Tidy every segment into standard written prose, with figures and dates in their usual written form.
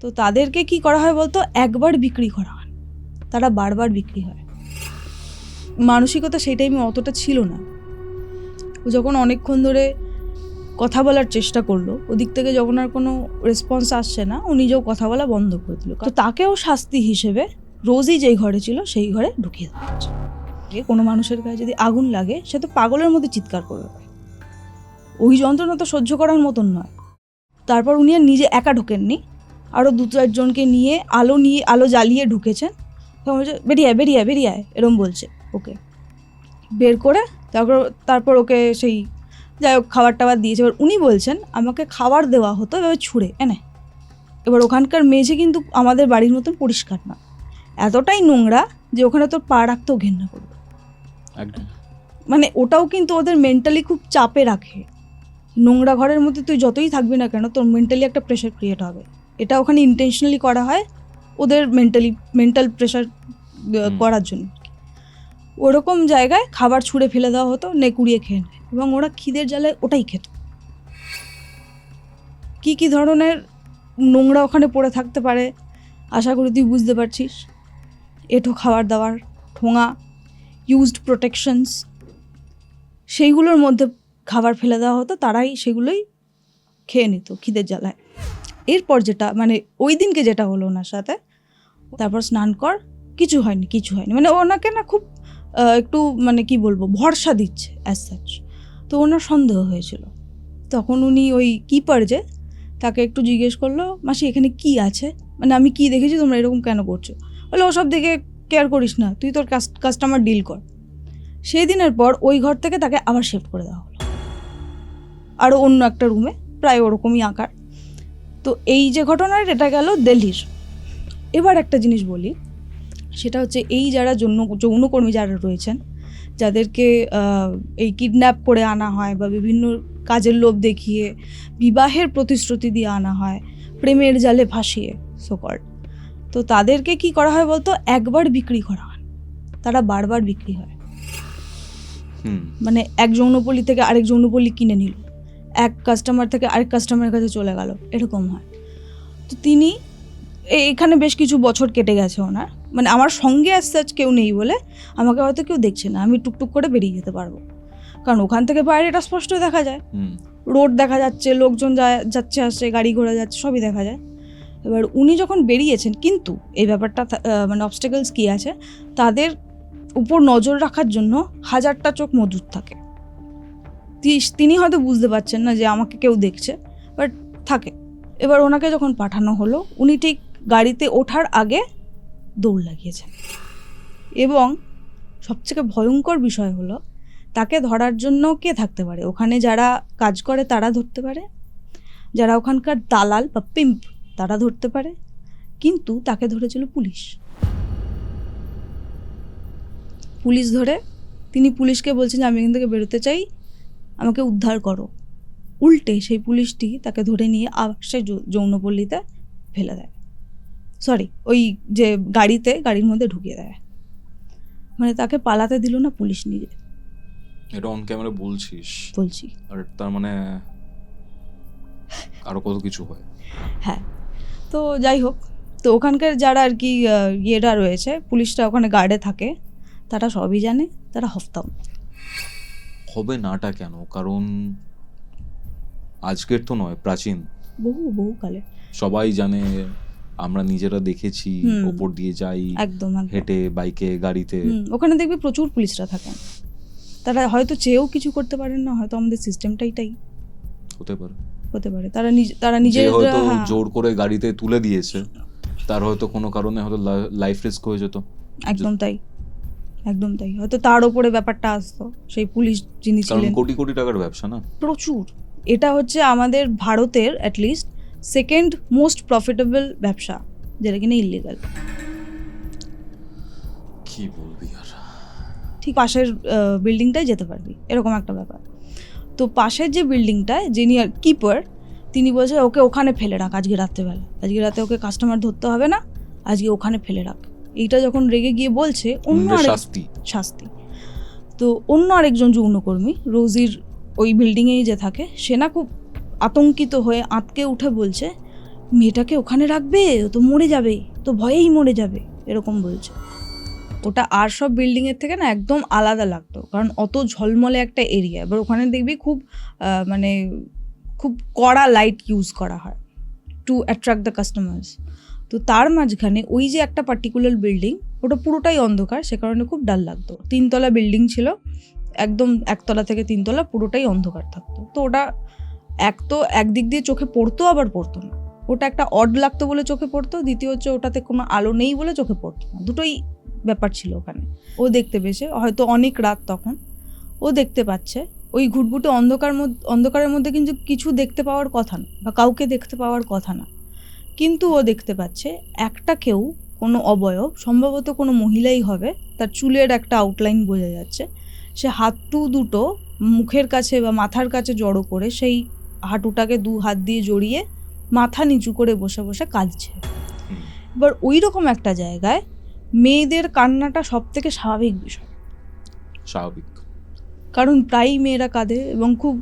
তো তাদেরকে কি করা হয় বলতো, একবার বিক্রি করা হয়, তারা বারবার বিক্রি হয়। মানসিকতা সেই টাইমে অতটা ছিল না। ও যখন অনেকক্ষণ ধরে কথা বলার চেষ্টা করলো, ওদিক থেকে যখন আর কোনো রেসপন্স আসছে না, ও নিজেও কথা বলা বন্ধ করে দিল। তো তাকেও শাস্তি হিসেবে রোজই যেই ঘরে ছিল সেই ঘরে ঢুকিয়ে দেওয়া হচ্ছে। কোনো মানুষের গায়ে যদি আগুন লাগে, সে তো পাগলের মধ্যে চিৎকার করবে, ওই যন্ত্রণা তো সহ্য করার মতন নয়। তারপর উনি আর নিজে একা ঢোকেননি, আরও 2-4 জনকে নিয়ে আলো জ্বালিয়ে ঢুকেছেন। বলছে বেরিয়ে আয় এরম বলছে ওকে। বের করে তারপর ওকে সেই যাই হোক খাবার টাবার দিয়েছে। এবার উনি বলছেন আমাকে খাবার দেওয়া হতো এভাবে ছুঁড়ে এনে। এবার ওখানকার মেঝে কিন্তু আমাদের বাড়ির মতন পরিষ্কার না, এতটাই নোংরা যে ওখানে তোর পা রাখতেও ঘেন্না করবে। মানে ওটাও কিন্তু ওদের মেন্টালি খুব চাপে রাখে। নোংরা ঘরের মধ্যে তুই যতই থাকবি না কেন, তোর মেন্টালি একটা প্রেশার ক্রিয়েট হবে। এটা ওখানে ইন্টেনশনালি করা হয় ওদের মেন্টাল প্রেশার করার জন্য। ওরকম জায়গায় খাবার ছুঁড়ে ফেলে দেওয়া হতো, কুড়িয়ে খেয়ে নেয়, এবং ওরা খিদের জ্বালায় ওটাই খেত। কি ধরনের নোংরা ওখানে পড়ে থাকতে পারে আশা করি তুই বুঝতে পারছিস। এঁঠো খাবার দাবার, ঠোঙা, ইউজড প্রোটেকশনস, সেইগুলোর মধ্যে খাবার ফেলে দেওয়া হতো, তারাই সেগুলোই খেয়ে নিত খিদের জ্বালায়। এরপর যেটা মানে ওই দিনকে যেটা হলো ওনার সাথে, তারপর স্নান কর, কিছু হয়নি। মানে ওনাকে না খুব একটু মানে কি বলবো ভরসা দিচ্ছে অ্যাজ সাচ। তো ওনার সন্দেহ হয়েছিল। তখন উনি ওই কিপার যে, তাকে একটু জিজ্ঞেস করলো, মাসি এখানে কি আছে, মানে আমি কি দেখেছি, তোমরা এরকম কেন করছো? বলে ওসব দেখে কেয়ার করিস না, তুই তোর কাস্টমার ডিল কর। সেই দিনের পর ওই ঘর থেকে তাকে আবার শিফট করে দেওয়া হলো আরও অন্য একটা রুমে, প্রায় ওরকমই আকার। তো এই যে ঘটনার, এটা গেল দিল্লির। এবার একটা জিনিস বলি, সেটা হচ্ছে এই যারা যৌনকর্মী যারা রয়েছেন, যাদেরকে এই কিডন্যাপ করে আনা হয় বা বিভিন্ন কাজের লোভ দেখিয়ে বিবাহের প্রতিশ্রুতি দিয়ে আনা হয়, প্রেমের জালে ফাঁসিয়ে সোকল্ড, তো তাদেরকে কি করা হয় বলতো, একবার বিক্রি করা হয়, তারা বারবার বিক্রি হয়। মানে এক যৌনপল্লী থেকে আরেক যৌনপল্লী কিনে নিল, এক কাস্টমার থেকে আরেক কাস্টমারের কাছে চলে গেল, এরকম হয়। তো তিনি এখানে বেশ কিছু বছর কেটে গেছে ওনার, মানে আমার সঙ্গে অ্যাজ সাচ কেউ নেই বলে আমাকে হয়তো কেউ দেখছে না, আমি টুকটুক করে বেরিয়ে যেতে পারবো, কারণ ওখান থেকে বাইরেটা স্পষ্ট দেখা যায়, রোড দেখা যাচ্ছে, লোকজন যাচ্ছে আসছে, গাড়ি ঘোড়া যাচ্ছে, সবই দেখা যায়। এবার উনি যখন বেরিয়েছেন, কিন্তু এই ব্যাপারটা মানে অবস্টাকলস কি আছে, তাদের উপর নজর রাখার জন্য 1000টা চোখ মজুদ থাকে। তিনি হয়তো বুঝতে পারছেন না যে আমাকে কেউ দেখছে, বাট থাকে। এবার ওনাকে যখন পাঠানো হলো, উনি ঠিক গাড়িতে ওঠার আগে দৌড় লাগিয়েছেন, এবং সবথেকে ভয়ঙ্কর বিষয় হলো, তাকে ধরার জন্য কে থাকতে পারে? ওখানে যারা কাজ করে তারা ধরতে পারে, যারা ওখানকার দালাল বা পিম্প তারা ধরতে পারে, কিন্তু তাকে ধরেছিল পুলিশ। পুলিশ ধরে তিনি পুলিশকে বলছেন যে আমি এখান থেকে বেরোতে চাই, আমাকে উদ্ধার করো। উল্টে সেই পুলিশটি তাকে ধরে নিয়ে আবার সেই যৌনপল্লীতে ফেলে দেয়, ওই যে গাড়ির মধ্যে ঢুকিয়ে দেয়। মানে তাকে পালাতে দিল না পুলিশ নিজে। এটা অন ক্যামেরা বলছি, আর তার মানে আরো কত কিছু হয়। হ্যাঁ, তো যাই হোক, তো ওখানকার যারা আর কি ইয়েরা রয়েছে, পুলিশটা ওখানে গার্ডে থাকে, তারা সবই জানে, তারা হফতাম হবে নাটা কেন? কারণ আজকের তো নয়, প্রাচীন, বহু কালে সবাই জানে, আমরা নিজেরা দেখেছি, ওপর দিয়ে যাই একদম হেঁটে, বাইকে, গাড়িতে, ওখানে দেখবি প্রচুর পুলিশরা থাকেন। তারা হয়তো চেয়েও কিছু করতে পারেন না, হয়তো আমাদের সিস্টেমটাই তাই হতে পারে। তারা নিজে হয়তো জোর করে গাড়িতে তুলে দিয়েছে, তার হয়তো কোনো কারণে হয়তো লাইফ রিস্ক হয়ে যেত। একদম তাই হয়তো তার উপরে ব্যাপারটা আসতো, সেই পুলিশ যিনি ছিলেন। কোটি কোটি টাকার ব্যবসা না, প্রচুর। এটা হচ্ছে আমাদের ভারতের অ্যাটলিস্ট সেকেন্ড মোস্ট প্রফিটেবল ব্যবসা, যেটা কিনা ইলিগাল। কি বলবি আর, ঠিক পাশের বিল্ডিংটায় যেতে পারবি, এরকম একটা ব্যাপার। তো পাশের যে বিল্ডিংটায় যিনি কিপার, তিনি বলছে ওকে ওখানে ফেলে রাখ আজকে রাতে ওকে কাস্টমার ধরতে হবে না, আজকে ওখানে ফেলে রাখ। এইটা যখন রেগে গিয়ে বলছে, অন্য শাস্তি। তো অন্য আরেকজন যৌনকর্মী রোজির ওই বিল্ডিংয়েই যে থাকে, সে না খুব আতঙ্কিত হয়ে আঁতকে উঠে বলছে, মেয়েটাকে ওখানে রাখবে, ও তো মরে যাবে, তো ভয়েই মরে যাবে, এরকম বলছে। ওটা আর সব বিল্ডিংয়ের থেকে না একদম আলাদা লাগতো, কারণ অত ঝলমলে একটা এরিয়া। এবার ওখানে দেখবি খুব মানে খুব কড়া লাইট ইউজ করা হয় টু অ্যাট্রাক্ট দ্য কাস্টমার্স। তো তার মাঝখানে ওই যে একটা পার্টিকুলার বিল্ডিং, ওটা পুরোটাই অন্ধকার, সে কারণে খুব ডাল লাগতো। 3 তলা বিল্ডিং ছিল, একদম 1 তলা থেকে 3 তলা পুরোটাই অন্ধকার থাকতো। তো ওটা একদিক দিয়ে চোখে পড়তো, আবার পড়তো না। ওটা একটা অড লাগতো বলে চোখে পড়তো, দ্বিতীয় হচ্ছে ওটাতে কোনো আলো নেই বলে চোখে পড়তো না। দুটোই ব্যাপার ছিল ওখানে। ও দেখতে পেয়েছে, হয়তো অনেক রাত তখন, ও দেখতে পাচ্ছে ওই ঘুটঘুটে অন্ধকারের মধ্যে কিন্তু কিছু দেখতে পাওয়ার কথা না, বা কাউকে দেখতে পাওয়ার কথা না, কিন্তু ও দেখতে পাচ্ছে একটা কেউ, কোনো অবয়ব, সম্ভবত কোনো মহিলাই হবে, তার চুলের একটা আউটলাইন বোঝা যাচ্ছে। সে হাঁটু দুটো মুখের কাছে বা মাথার কাছে জড়ো করে সেই হাঁটুটাকে 2 হাত দিয়ে জড়িয়ে মাথা নিচু করে বসে বসে কাঁদছে। এবার ওই রকম একটা জায়গায় মেয়েদের কান্নাটা সব থেকে স্বাভাবিক বিষয়, স্বাভাবিক, কারণ প্রায়ই মেয়েরা কাঁদে এবং খুব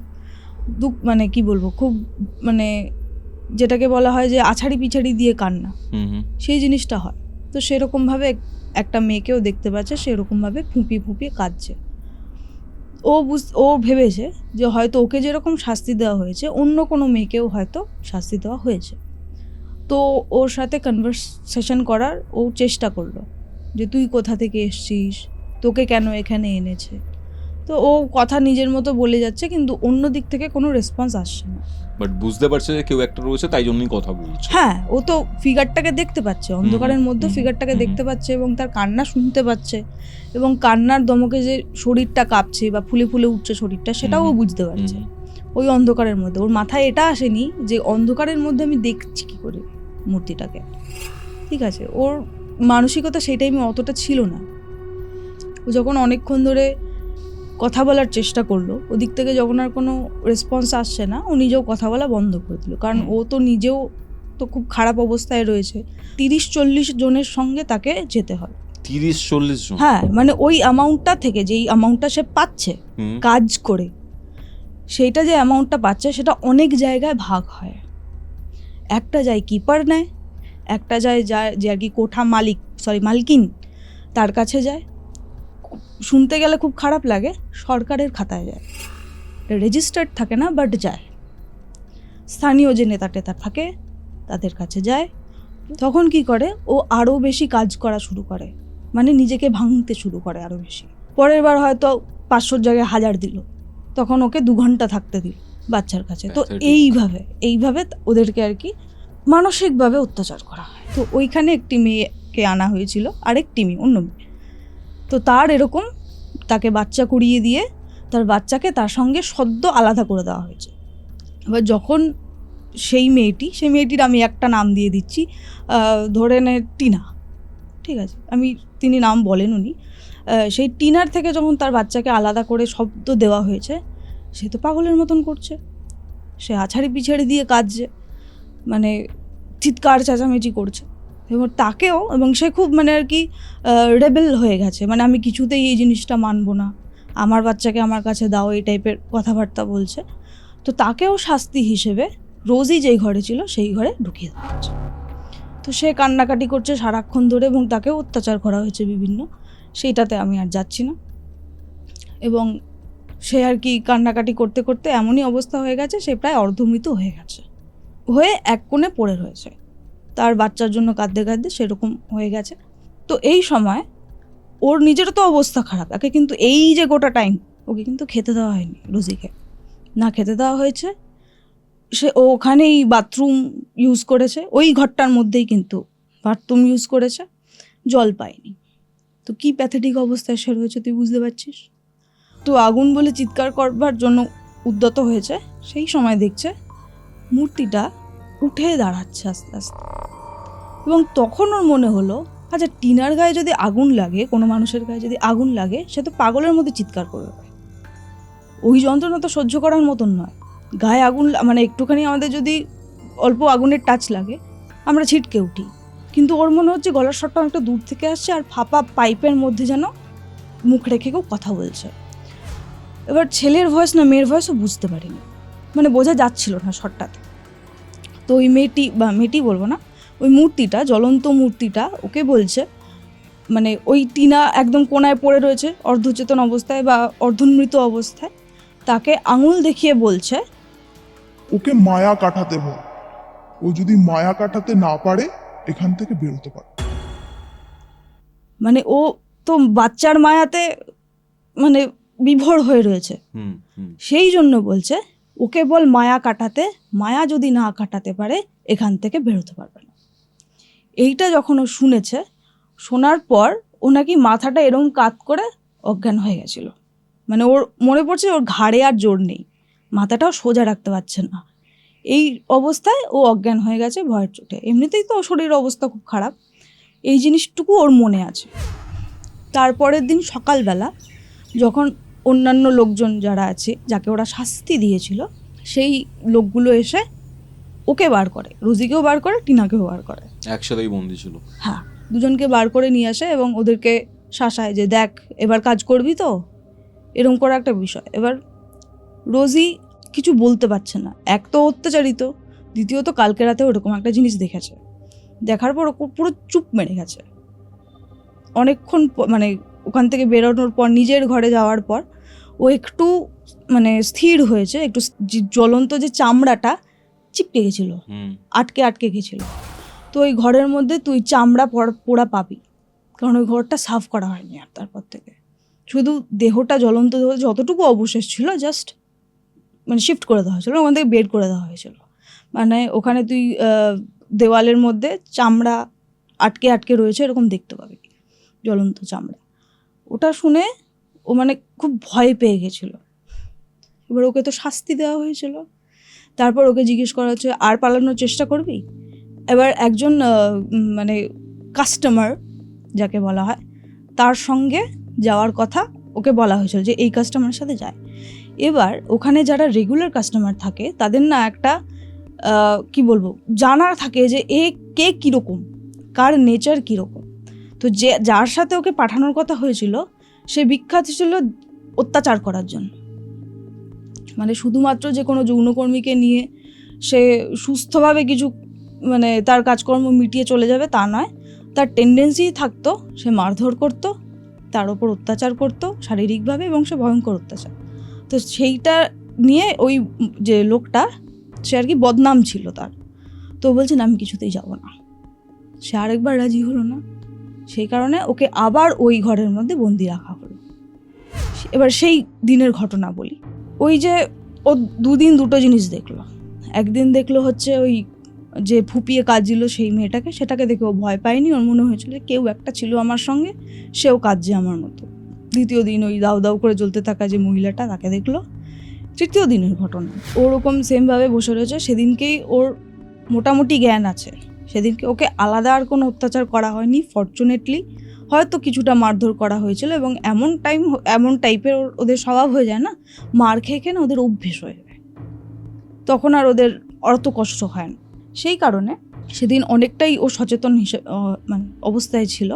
মানে কি বলবো, খুব মানে যেটাকে বলা হয় যে আছাড়ি পিছাড়ি দিয়ে কান্না, সেই জিনিসটা হয়। তো সেরকমভাবে একটা মেয়েকেও দেখতে পাচ্ছে, সেরকমভাবে ফুঁপিয়ে ফুঁপিয়ে কাঁদছে। ও ভেবেছে যে হয়তো ওকে যেরকম শাস্তি দেওয়া হয়েছে অন্য কোনো মেয়েকেও হয়তো শাস্তি দেওয়া হয়েছে। তো ওর সাথে কনভারসেশন করার ও চেষ্টা করলো যে তুই কোথা থেকে এসছিস, তোকে কেন এখানে এনেছে। তো ও কথা নিজের মতো বলে যাচ্ছে, কিন্তু অন্য দিক থেকে কোনো রেসপন্স আসছে না। বাট বুঝতে পারছে যে কেউ একটা রয়েছে, তাই জন্যই কথা বলছে। হ্যাঁ, ও তো ফিগারটাকে দেখতে পাচ্ছে, অন্ধকারের মধ্যে ফিগারটাকে দেখতে পাচ্ছে এবং তার কান্না শুনতে পাচ্ছে, এবং কান্নার দমকে যে শরীরটা কাঁপছে বা ফুলে ফুলে উঠছে শরীরটা, সেটাও ও বুঝতে পারছে ওই অন্ধকারের মধ্যে। ওর মাথায় এটা আসেনি যে অন্ধকারের মধ্যে আমি দেখছি কি করে মূর্তিটাকে, ঠিক আছে। ওর মানসিকতা সেই টাইমে অতটা ছিল না। ও যখন অনেকক্ষণ ধরে কথা বলার চেষ্টা করলো, ওদিক থেকে যখন আর কোনো রেসপন্স আসছে না, ও নিজেও কথা বলা বন্ধ করে দিল, কারণ ও তো নিজেও তো খুব খারাপ অবস্থায় রয়েছে। 30-40 জনের সঙ্গে তাকে যেতে হয়। 30-40 জন? হ্যাঁ, মানে ওই অ্যামাউন্টটা থেকে, যেই অ্যামাউন্টটা সে পাচ্ছে কাজ করে, সেইটা যে অ্যামাউন্টটা পাচ্ছে সেটা অনেক জায়গায় ভাগ হয়। একটা যায় কিপার নেয়, একটা যায় যে আর কি কোঠা মালকিন, তার কাছে যায়। শুনতে গেলে খুব খারাপ লাগে, সরকারের খাতায় যায়, রেজিস্টার্ড থাকে না, বাট যায়। স্থানীয় যে নেতা টেতা থাকে তাদের কাছে যায়। তখন কি করে, ও আরও বেশি কাজ করা শুরু করে, মানে নিজেকে ভাঙতে শুরু করে আরও বেশি। পরের বার হয়তো 500 জায়গায় 1000 দিল, তখন ওকে 2 ঘন্টা থাকতে দিল বাচ্চার কাছে। তো এইভাবে ওদেরকে আর কি মানসিকভাবে অত্যাচার করা হয়। তো ওইখানে একটি মেয়েকে আনা হয়েছিল, আরেকটি মেয়ে, অন্য মেয়ে। তো তার এরকম তাকে বাচ্চা করিয়ে দিয়ে তার বাচ্চাকে তার সঙ্গে সদ্য আলাদা করে দেওয়া হয়েছে। এবার যখন সেই মেয়েটির আমি একটা নাম দিয়ে দিচ্ছি, ধরে নে টিনা, ঠিক আছে, তিনি নাম বলেন উনি। সেই টিনার থেকে যখন তার বাচ্চাকে আলাদা করে শব্দ দেওয়া হয়েছে, সে তো পাগলের মতন করছে, সে আছাড়ি পিছাড়ি দিয়ে কাঁদছে, মানে চিৎকার চেঁচামেচি করছে। এবং সে খুব মানে আর কি রেবেল হয়ে গেছে, মানে আমি কিছুতেই এই জিনিসটা মানবো না, আমার বাচ্চাকে আমার কাছে দাও, এই টাইপের কথাবার্তা বলছে। তো তাকেও শাস্তি হিসেবে রোজই যেই ঘরে ছিল সেই ঘরে ঢুকিয়ে দেওয়া হচ্ছে। তো সে কান্নাকাটি করছে সারাক্ষণ ধরে, এবং তাকেও অত্যাচার করা হয়েছে বিভিন্ন, সেইটাতে আমি আর যাচ্ছি না। এবং সে আর কি কান্নাকাটি করতে করতে এমনই অবস্থা হয়ে গেছে, সে প্রায় অর্ধমৃত হয়ে এক কোণে পড়ে রয়েছে, তার বাচ্চার জন্য কাঁদতে কাঁদতে সেরকম হয়ে গেছে। তো এই সময় ওর নিজেরও তো অবস্থা খারাপ, তাকে কিন্তু এই যে গোটা টাইম ওকে কিন্তু খেতে দেওয়া হয়নি, রোজিকে না খেতে দেওয়া হয়েছে। সে ওখানেই বাথরুম ইউজ করেছে, ওই ঘরটার মধ্যেই কিন্তু বাথরুম ইউজ করেছে, জল পায়নি। তো কি প্যাথেটিক অবস্থায় সে রয়েছে তুই বুঝতে পারছিস। তো আগুন বলে চিৎকার করবার জন্য উদ্যত হয়েছে, সেই সময় দেখছে মূর্তিটা উঠে দাঁড়াচ্ছে আস্তে আস্তে। এবং তখন ওর মনে হলো, আচ্ছা টিনার গায়ে যদি আগুন লাগে, কোনো মানুষের গায়ে যদি আগুন লাগে, সে তো পাগলের মধ্যে চিৎকার করবে, ওই যন্ত্রণা তো সহ্য করার মতন নয়। গায়ে আগুন মানে একটুখানি আমাদের যদি অল্প আগুনের টাচ লাগে আমরা ছিটকে উঠি, কিন্তু ওর মনে হচ্ছে গলার স্বরটা অনেকটা দূর থেকে আসছে, আর ফাঁপা পাইপের মধ্যে যেন মুখ রেখে কেউ কথা বলছে। এবার ছেলের ভয়েস না মেয়ের ভয়েসও বুঝতে পারিনি, মানে বোঝা যাচ্ছিল না স্বরটাতে। তো ওই মেয়েটি বলবো না, ওই মূর্তিটা, জ্বলন্ত মূর্তিটা ওকে বলছে, মানে ওই টিনা একদম কোনায় পড়ে রয়েছে অর্ধচেতন অবস্থায় বা অর্ধমৃত অবস্থায়, তাকে আঙুল দেখিয়ে বলছে ওকে মায়া কাটাতে বল, ও যদি মায়া কাটাতে না পারে এখান থেকে বেরোতে পারে। মানে ও তো বাচ্চার মায়াতে মানে বিভোর হয়ে রয়েছে, সেই জন্য বলছে ওকে বল মায়া কাটাতে, মায়া যদি না কাটাতে পারে এখান থেকে বেরোতে পারবে না। এইটা যখন ও শুনেছে, শোনার পর ও নাকি মাথাটা এরকম কাত করে অজ্ঞান হয়ে গেছিল। মানে ওর মনে পড়ছে ওর ঘাড়ে আর জোর নেই, মাথাটাও সোজা রাখতে পারছে না, এই অবস্থায় ও অজ্ঞান হয়ে গেছে ভয়ের চোটে। এমনিতেই তো শরীরের অবস্থা খুব খারাপ, এই জিনিসটুকু ওর মনে আছে। তারপরের দিন সকালবেলা যখন অন্যান্য লোকজন যারা আছে, যাকে ওরা শাস্তি দিয়েছিল, সেই লোকগুলো এসে ওকে বার করে, রোজিকেও বার করে, টিনাকেও বার করে, একসাথেই বন্দি ছিল। হ্যাঁ, দুজনকে বার করে নিয়ে আসে এবং ওদেরকে শাসায় যে দেখ এবার কাজ করবি তো, এরকম করে একটা বিষয়। এবার রোজি কিছু বলতে পারছে না, এক তো অত্যাচারিত, দ্বিতীয়ত কালকে রাতে ওরকম একটা জিনিস দেখেছে, দেখার পর ও পুরো চুপ মেরে গেছে। অনেকক্ষণ মানে ওখান থেকে বেরোনোর পর, নিজের ঘরে যাওয়ার পর ও একটু মানে স্থির হয়েছে, একটু জ্বলন্ত যে চামড়াটা চিপকে গেছিল, আটকে গেছিল। তো ওই ঘরের মধ্যে তুই চামড়া পোড়া পাবি, কারণ ওই ঘরটা সাফ করা হয়নি আর তারপর থেকে। শুধু দেহটা, জ্বলন্ত দেহ যতটুকু অবশেষ ছিল জাস্ট মানে শিফট করে দেওয়া হয়েছিল, ওখান থেকে বের করে দেওয়া হয়েছিল। মানে ওখানে তুই দেওয়ালের মধ্যে চামড়া আটকে রয়েছে এরকম দেখতে পাবি, জ্বলন্ত চামড়া। ওটা শুনে ও মানে খুব ভয় পেয়ে গেছিল। এবার ওকে তো শাস্তি দেওয়া হয়েছিল, তারপর ওকে জিজ্ঞেস করা হচ্ছে আর পালানোর চেষ্টা করবি। এবার একজন মানে কাস্টমার যাকে বলা হয়, তার সঙ্গে যাওয়ার কথা ওকে বলা হয়েছিল যে এই কাস্টমারের সাথে যায়। এবার ওখানে যারা রেগুলার কাস্টমার থাকে তাদের না একটা কি বলবো, জানা থাকে যে কে কীরকম, কার নেচার কীরকম। তো যার সাথে ওকে পাঠানোর কথা হয়েছিল সে বিখ্যাত ছিল অত্যাচার করার জন্য। মানে শুধুমাত্র যে কোনো যৌনকর্মীকে নিয়ে সে সুস্থভাবে কিছু মানে তার কাজকর্ম মিটিয়ে চলে যাবে তা নয়, তার টেন্ডেন্সি থাকতো সে মারধর করতো, তার ওপর অত্যাচার করতো শারীরিকভাবে, এবং সে ভয়ঙ্কর অত্যাচার। তো সেইটা নিয়ে ওই যে লোকটা, সে আর কি বদনাম ছিল তার। তো বলছেন আমি কিছুতেই যাব না, সে আরেকবার রাজি হলো না, সেই কারণে ওকে আবার ওই ঘরের মধ্যে বন্দি রাখা হলো। এবার সেই দিনের ঘটনা বলি। ওই যে ও দুদিন দুটো জিনিস দেখলো। একদিন দেখলো হচ্ছে ওই যে ফুপিয়ে কাঁদছিল সেই মেয়েটাকে, সেটাকে দেখে ও ভয় পায়নি, ওর মনে হয়েছিল কেউ একটা ছিল আমার সঙ্গে, সেও কাঁদছে আমার মতো। দ্বিতীয় দিন ওই দাউ দাউ করে জ্বলতে থাকা যে মহিলাটা, তাকে দেখলো। তৃতীয় দিনের ঘটনা ওরকম সেমভাবে বসে রয়েছে। সেদিনকেই ওর মোটামুটি জ্ঞান আছে, সেদিনকে ওকে আলাদা আর কোনো অত্যাচার করা হয়নি ফরচুনেটলি। হয়তো কিছুটা মারধর করা হয়েছিল, এবং এমন টাইপের ওদের স্বভাব হয়ে যায় না, মার খেয়ে না ওদের অভ্যেস হয়ে যায়, তখন আর ওদের অত কষ্ট হয় না। সেই কারণে সেদিন অনেকটাই ও সচেতন মানে অবস্থায় ছিল।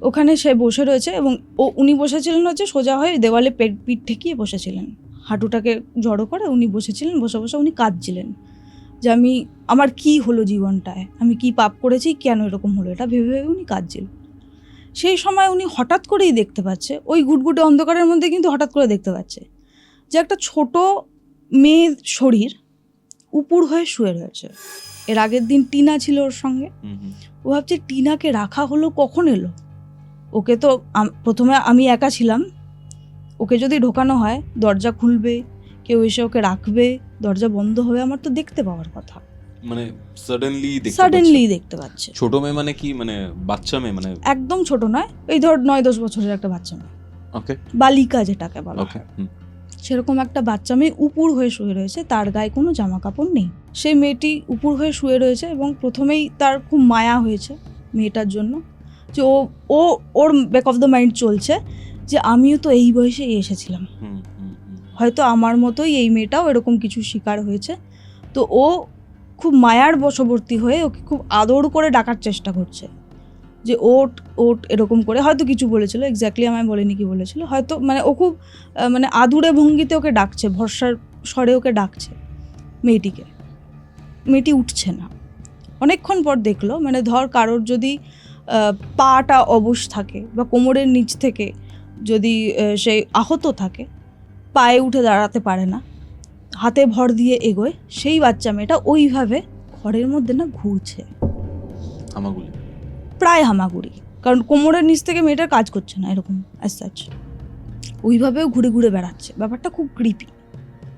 ওখানে সে বসে রয়েছে, এবং উনি বসেছিলেন হচ্ছে সোজা হয়ে দেওয়ালে পিঠ ঠেকিয়ে বসেছিলেন, হাঁটুটাকে জড়ো করে উনি বসেছিলেন। বসে বসে উনি কাঁদছিলেন যে আমার কি হলো জীবনটায়, আমি কি পাপ করেছি, কেন এরকম হলো, এটা ভেবে ভেবে উনি কাঁদছিলেন। সেই সময় উনি হঠাৎ করেই দেখতে পাচ্ছে, ওই ঘুটঘুটে অন্ধকারের মধ্যে কিন্তু হঠাৎ করে দেখতে পাচ্ছে যে একটা ছোট মেয়ের শরীর উপুড় হয়ে শুয়ে রয়েছে। এর আগের দিন টিনা ছিল ওর সঙ্গে। ও ভাবছে টিনাকে রাখা হলো, কখন এলো? ওকে তো প্রথমে আমি একা ছিলাম, ওকে যদি ঢোকানো হয় দরজা খুলবে, কেউ এসে ওকে রাখবে, দরজা বন্ধ হবে, আমার তো দেখতে পাওয়ার কথা। মানে সাডেনলি দেখতে পাচ্ছে। ছোট মেয়ে মানে কি, মানে বাচ্চা মেয়ে? মানে একদম ছোট নয়, এই ধর 9-10 বছরের একটা বাচ্চা মেয়ে, ওকে, বালিকা যেটাকে বলা হয়, সেরকম একটা বাচ্চা মেয়ে উপুড় হয়ে শুয়ে রয়েছে, তার গায়ে কোনো জামা কাপড় নেই। সেই মেয়েটি উপুড় হয়ে শুয়ে রয়েছে, এবং প্রথমেই তার খুব মায়া হয়েছে মেয়েটার জন্য, যে ওর ব্যাক অফ দ্য মাইন্ড চলছে যে আমিও তো এই বয়সে এসেছিলাম, হয়তো আমার মতোই এই মেয়েটাও এরকম কিছু শিকার হয়েছে। তো ও খুব মায়ার বশবর্তী হয়ে ওকে খুব আদর করে ডাকার চেষ্টা করছে, যে ওট ওট এরকম করে। হয়তো কিছু বলেছিল, এক্স্যাক্টলি আমায় বলেনি কি বলেছিল, হয়তো মানে ও খুব মানে আদুরে ভঙ্গিতে ওকে ডাকছে, ভরসার স্বরে ওকে ডাকছে মেয়েটিকে। মেয়েটি উঠছে না। অনেকক্ষণ পর দেখলো, মানে ধর কারোর যদি পাটা অবশ থাকে বা কোমরের নিচ থেকে যদি সে আহত থাকে, পায়ে উঠে দাঁড়াতে পারে না, হাতে ভর দিয়ে এগোয়, সেই বাচ্চা মেয়েটা ওইভাবে ঘরের মধ্যে না ঘুরছে, হামাগুড়ি, প্রায় হামাগুড়ি, কারণ কোমরের নিচ থেকে মেয়েটার কাজ করছে না এরকম অ্যাজ সাচ, ওইভাবেও ঘুরে ঘুরে বেড়াচ্ছে। ব্যাপারটা খুব ক্রিপি,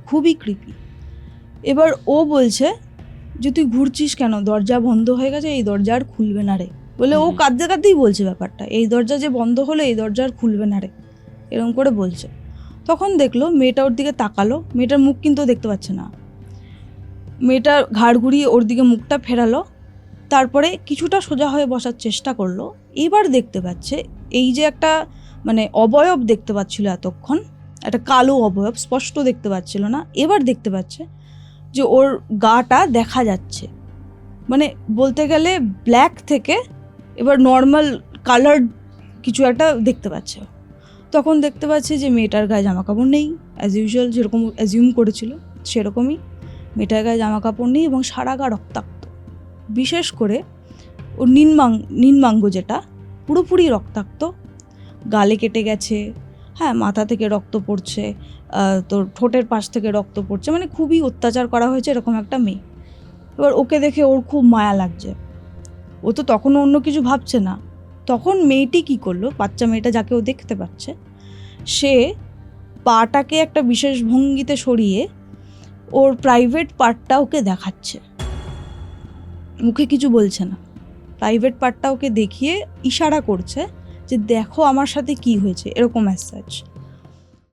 খুবই ক্রিপি। এবার ও বলছে যে তুই ঘুরছিস কেন, দরজা বন্ধ হয়ে গেছে, এই দরজা আর খুলবে না রে, বলে ও কাঁদতে কাঁদতেই বলছে ব্যাপারটা, এই দরজা যে বন্ধ হলো এই দরজা আর খুলবে না রে, এরকম করে বলছে। তখন দেখলো মেয়েটা ওর দিকে তাকালো, মেয়েটার মুখ কিন্তু দেখতে পাচ্ছে না, মেয়েটার ঘাড় ঘুরিয়ে ওর দিকে মুখটা ফেরালো, তারপরে কিছুটা সোজা হয়ে বসার চেষ্টা করলো। এবার দেখতে পাচ্ছে এই যে একটা মানে অবয়ব দেখতে পাচ্ছিল এতক্ষণ, একটা কালো অবয়ব স্পষ্ট দেখতে পাচ্ছিল না, এবার দেখতে পাচ্ছে যে ওর গাটা দেখা যাচ্ছে, মানে বলতে গেলে ব্ল্যাক থেকে এবার নর্মাল কালার্ড কিছু একটা দেখতে পাচ্ছে। তখন দেখতে পাচ্ছে যে মেয়েটার গায়ে জামা কাপড় নেই, অ্যাজ ইউজুয়াল যেরকম অ্যাজিউম করেছিল সেরকমই, মেয়েটার গায়ে জামা কাপড় নেই এবং সারা গা রক্তাক্ত, বিশেষ করে ওর নিম্নাঙ্গ যেটা পুরোপুরি রক্তাক্ত, গালে কেটে গেছে, হ্যাঁ মাথা থেকে রক্ত পড়ছে, তোর ঠোঁটের পাশ থেকে রক্ত পড়ছে, মানে খুবই অত্যাচার করা হয়েছে এরকম একটা মেয়ে। এবার ওকে দেখে ওর খুব মায়া লাগছে, ও তো তখনও অন্য কিছু ভাবছে না। তখন মেয়েটি কি করলো, বাচ্চা মেয়েটা যাকে ও দেখতে পাচ্ছে, সে পাটাকে একটা বিশেষ ভঙ্গিতে সরিয়ে ওর প্রাইভেট পার্টটা ওকে দেখাচ্ছে, মুখে কিছু বলছে না, প্রাইভেট পার্টটা ওকে দেখিয়ে ইশারা করছে যে দেখো আমার সাথে কি হয়েছে, এরকম অ্যাজ সাচ।